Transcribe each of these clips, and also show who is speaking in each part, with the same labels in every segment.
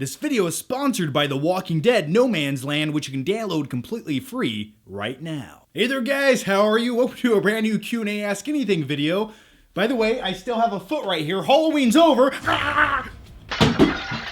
Speaker 1: This video is sponsored by The Walking Dead No Man's Land, which you can download completely free right now. Hey there guys, how are you? Welcome to a brand new Q&A Ask Anything video. By the way, I still have a foot right here. Halloween's over.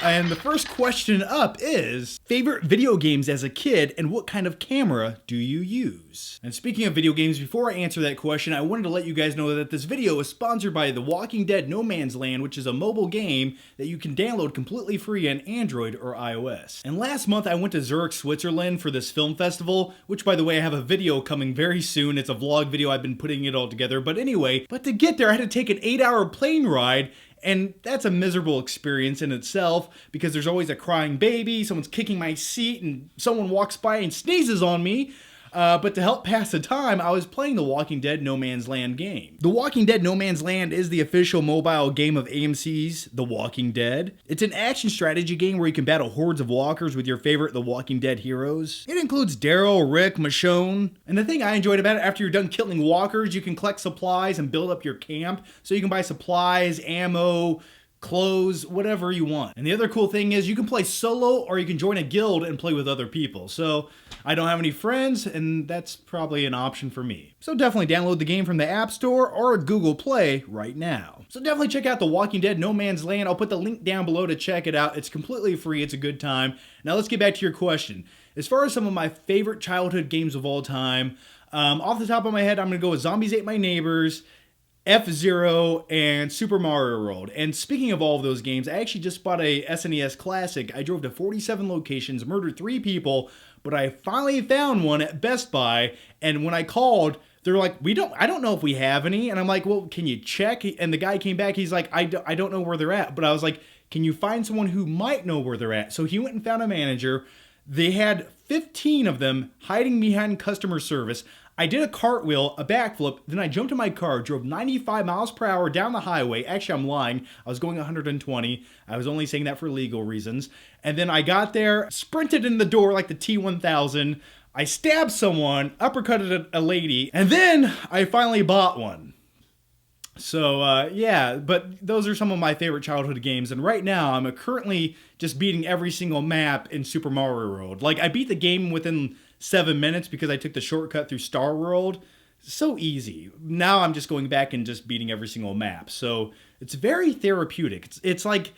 Speaker 1: And the first question up is, favorite video games as a kid and what kind of camera do you use? And speaking of video games, before I answer that question, I wanted to let you guys know that this video is sponsored by The Walking Dead No Man's Land, which is a mobile game that you can download completely free on Android or iOS. And last month I went to Zurich, Switzerland for this film festival, which by the way I have a video coming very soon. It's a vlog video, I've been putting it all together. But anyway, to get there I had to take an 8-hour plane ride. And that's a miserable experience in itself because there's always a crying baby, someone's kicking my seat, and someone walks by and sneezes on me. But to help pass the time, I was playing The Walking Dead No Man's Land game. The Walking Dead No Man's Land is the official mobile game of AMC's The Walking Dead. It's an action strategy game where you can battle hordes of walkers with your favorite The Walking Dead heroes. It includes Daryl, Rick, Michonne. And the thing I enjoyed about it, after you're done killing walkers, you can collect supplies and build up your camp. So you can buy supplies, ammo, clothes, whatever you want. And the other cool thing is you can play solo or you can join a guild and play with other people. So I don't have any friends and that's probably an option for me. So definitely download the game from the App Store or Google Play right now. So definitely check out The Walking Dead No Man's Land. I'll put the link down below to check it out. It's completely free. It's a good time. Now let's get back to your question. As far as some of my favorite childhood games of all time, off the top of my head, I'm going to go with Zombies Ate My Neighbors, F-Zero, and Super Mario World. And speaking of all of those games, I actually just bought a SNES Classic. I drove to 47 locations, murdered 3 people, but I finally found one at Best Buy, and when I called, they're like, I don't know if we have any. And I'm like, well, can you check? And the guy came back, he's like, I don't know where they're at. But I was like, can you find someone who might know where they're at? So he went and found a manager. They had 15 of them hiding behind customer service. I did a cartwheel, a backflip, then I jumped in my car, drove 95 miles per hour down the highway. Actually, I'm lying. I was going 120. I was only saying that for legal reasons. And then I got there, sprinted in the door like the T-1000. I stabbed someone, uppercutted a lady, and then I finally bought one. So, yeah, but those are some of my favorite childhood games. And right now, I'm currently just beating every single map in Super Mario World. Like, I beat the game within 7 minutes because I took the shortcut through Star World. So easy. Now I'm just going back and just beating every single map. So it's very therapeutic. It's like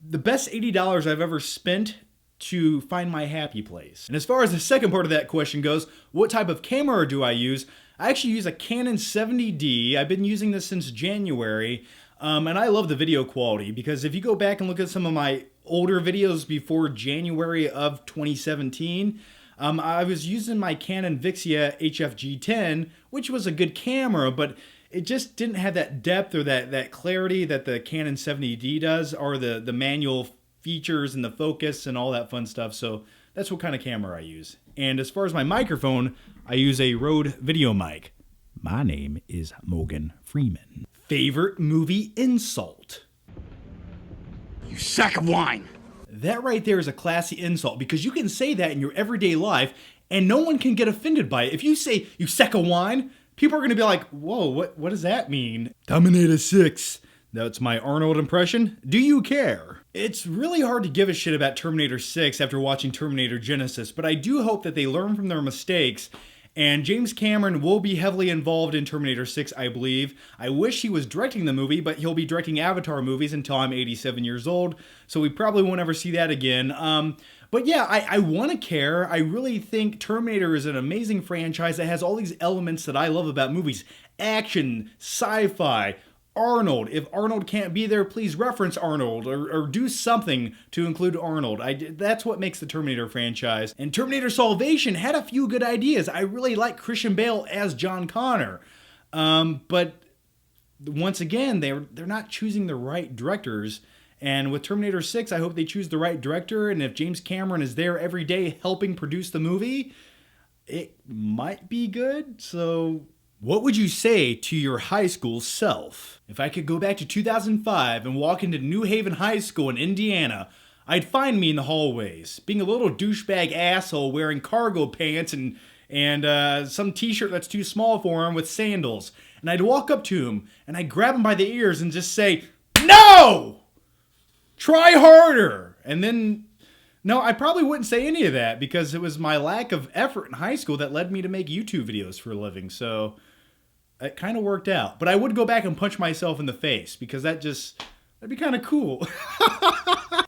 Speaker 1: the best $80 I've ever spent to find my happy place. And as far as the second part of that question goes, what type of camera do I use? I actually use a Canon 70D. I've been using this since January. And I love the video quality because if you go back and look at some of my older videos before January of 2017, I was using my Canon Vixia HFG10, which was a good camera, but it just didn't have that depth or that clarity that the Canon 70D does, or the manual features and the focus and all that fun stuff. So that's what kind of camera I use. And as far as my microphone, I use a Rode video mic. My name is Morgan Freeman. Favorite movie insult?
Speaker 2: You sack of wine.
Speaker 1: That right there is a classy insult because you can say that in your everyday life and no one can get offended by it. If you say, you sack of wine, people are going to be like, whoa, what does that mean? Terminator 6. That's my Arnold impression. Do you care? It's really hard to give a shit about Terminator 6 after watching Terminator Genesis, but I do hope that they learn from their mistakes. And James Cameron will be heavily involved in Terminator 6, I believe. I wish he was directing the movie, but he'll be directing Avatar movies until I'm 87 years old, so we probably won't ever see that again. But yeah, I want to care. I really think Terminator is an amazing franchise that has all these elements that I love about movies. Action, sci-fi, Arnold. If Arnold can't be there, please reference Arnold or do something to include Arnold. That's what makes the Terminator franchise. And Terminator Salvation had a few good ideas. I really like Christian Bale as John Connor. But once again, they're not choosing the right directors. And with Terminator 6, I hope they choose the right director. And if James Cameron is there every day helping produce the movie, it might be good. So what would you say to your high school self? If I could go back to 2005 and walk into New Haven High School in Indiana, I'd find me in the hallways, being a little douchebag asshole wearing cargo pants and some t-shirt that's too small for him with sandals. And I'd walk up to him and I'd grab him by the ears and just say, "No! Try harder!" And then No, I probably wouldn't say any of that because it was my lack of effort in high school that led me to make YouTube videos for a living. So it kind of worked out. But I would go back and punch myself in the face because that'd be kind of cool.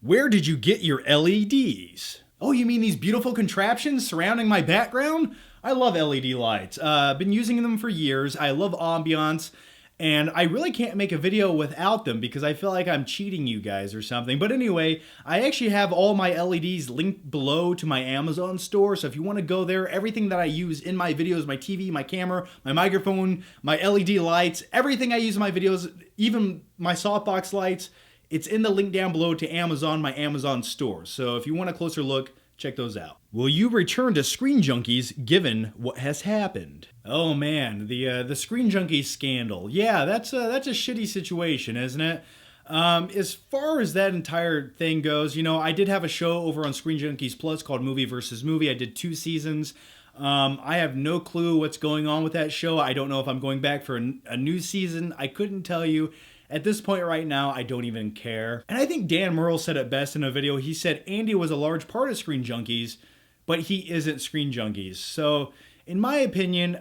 Speaker 1: Where did you get your LEDs? Oh, you mean these beautiful contraptions surrounding my background? I love LED lights. I've been using them for years. I love ambiance. And I really can't make a video without them because I feel like I'm cheating you guys or something. But anyway, I actually have all my LEDs linked below to my Amazon store. So if you want to go there, everything that I use in my videos, my TV, my camera, my microphone, my LED lights, everything I use in my videos, even my softbox lights, it's in the link down below to Amazon, my Amazon store. So if you want a closer look, check those out. Will you return to Screen Junkies given what has happened? Oh man, the Screen Junkies scandal. Yeah, that's a shitty situation, isn't it? As far as that entire thing goes, you know, I did have a show over on Screen Junkies Plus called Movie versus Movie. I did 2 seasons. I have no clue what's going on with that show. I don't know if I'm going back for a new season. I couldn't tell you. At this point right now, I don't even care. And I think Dan Murrell said it best in a video. He said Andy was a large part of Screen Junkies, but he isn't Screen Junkies. So, in my opinion,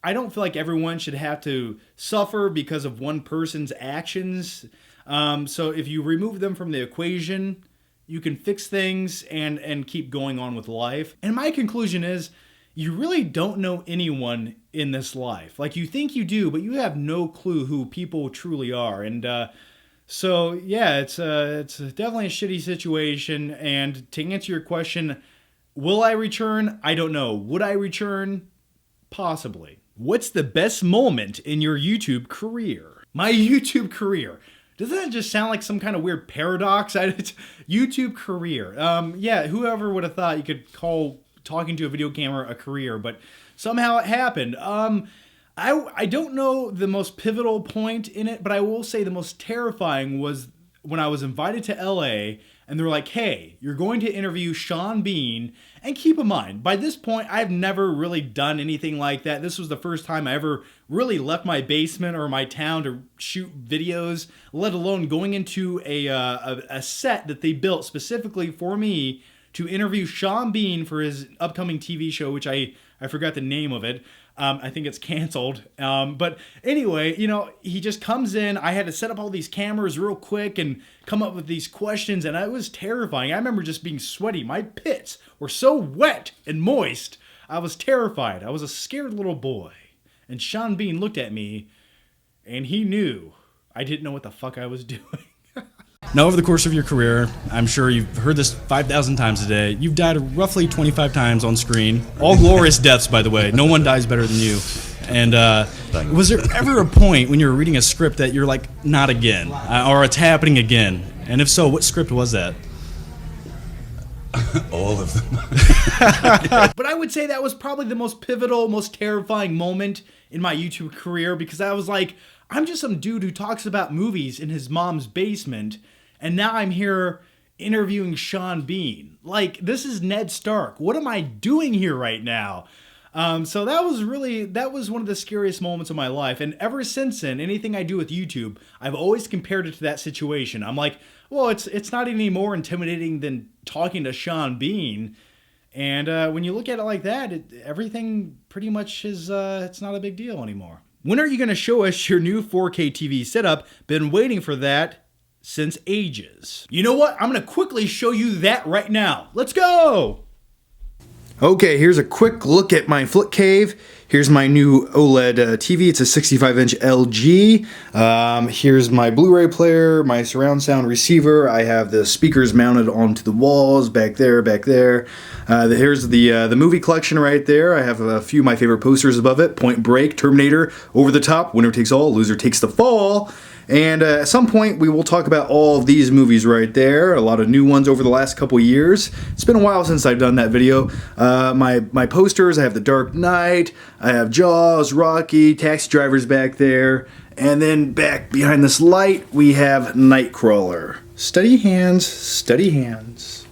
Speaker 1: I don't feel like everyone should have to suffer because of one person's actions. So if you remove them from the equation, you can fix things and keep going on with life. And my conclusion is, you really don't know anyone in this life. Like, you think you do, but you have no clue who people truly are. And so, yeah, it's definitely a shitty situation. And to answer your question, will I return? I don't know. Would I return? Possibly. What's the best moment in your YouTube career? My YouTube career. Doesn't that just sound like some kind of weird paradox? YouTube career. Yeah, whoever would have thought you could call talking to a video camera a career, but somehow it happened. I don't know the most pivotal point in it, but I will say the most terrifying was when I was invited to LA and they're like, hey, you're going to interview Sean Bean. And keep in mind, by this point, I've never really done anything like that. This was the first time I ever really left my basement or my town to shoot videos, let alone going into a set that they built specifically for me to interview Sean Bean for his upcoming TV show, which I forgot the name of it. I think it's canceled. But anyway, you know, he just comes in. I had to set up all these cameras real quick and come up with these questions, and it was terrifying. I remember just being sweaty. My pits were so wet and moist. I was terrified. I was a scared little boy. And Sean Bean looked at me, and he knew I didn't know what the fuck I was doing. Now, over the course of your career, I'm sure you've heard this 5,000 times a day. You've died roughly 25 times on screen. All glorious deaths, by the way. No one dies better than you. And was there ever a point when you were reading a script that you're like, not again, or it's happening again? And if so, what script was that?
Speaker 3: All of them.
Speaker 1: But I would say that was probably the most pivotal, most terrifying moment in my YouTube career because I was like, I'm just some dude who talks about movies in his mom's basement, and now I'm here interviewing Sean Bean. Like, this is Ned Stark. What am I doing here right now? So that was one of the scariest moments of my life. And ever since then, anything I do with YouTube, I've always compared it to that situation. I'm like, well, it's not any more intimidating than talking to Sean Bean. And when you look at it like that, everything pretty much is, it's not a big deal anymore. When are you going to show us your new 4K TV setup? Been waiting for that since ages. You know what? I'm going to quickly show you that right now. Let's go! Okay, here's a quick look at my Flick Cave. Here's my new OLED TV. It's a 65-inch LG. Here's my Blu-ray player, my surround sound receiver. I have the speakers mounted onto the walls back there, here's the movie collection right there. I have a few of my favorite posters above it. Point Break, Terminator, Over the Top, Winner Takes All, Loser Takes the Fall. And at some point, we will talk about all of these movies right there. A lot of new ones over the last couple years. It's been a while since I've done that video. My posters, I have The Dark Knight, I have Jaws, Rocky, Taxi Drivers back there. And then back behind this light, we have Nightcrawler. Steady hands, steady hands.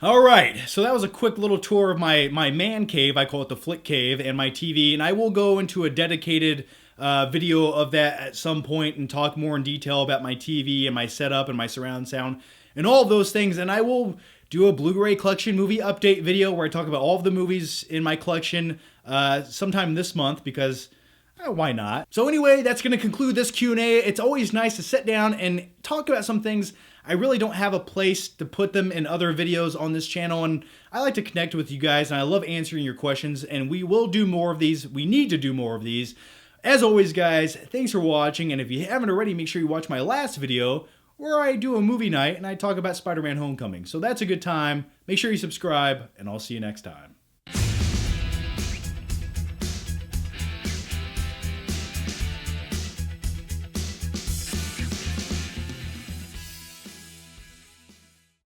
Speaker 1: All right, so that was a quick little tour of my man cave. I call it the Flick Cave, and my TV. And I will go into a dedicated video of that at some point and talk more in detail about my TV and my setup and my surround sound and all of those things. And I will do a Blu-ray collection movie update video where I talk about all of the movies in my collection sometime this month, because why not? So anyway, that's going to conclude this Q&A. It's always nice to sit down and talk about some things. I really don't have a place to put them in other videos on this channel, and I like to connect with you guys, and I love answering your questions, and we will do more of these. We need to do more of these. As always, guys, thanks for watching, and if you haven't already, make sure you watch my last video where I do a movie night and I talk about Spider-Man Homecoming. So that's a good time. Make sure you subscribe, and I'll see you next time.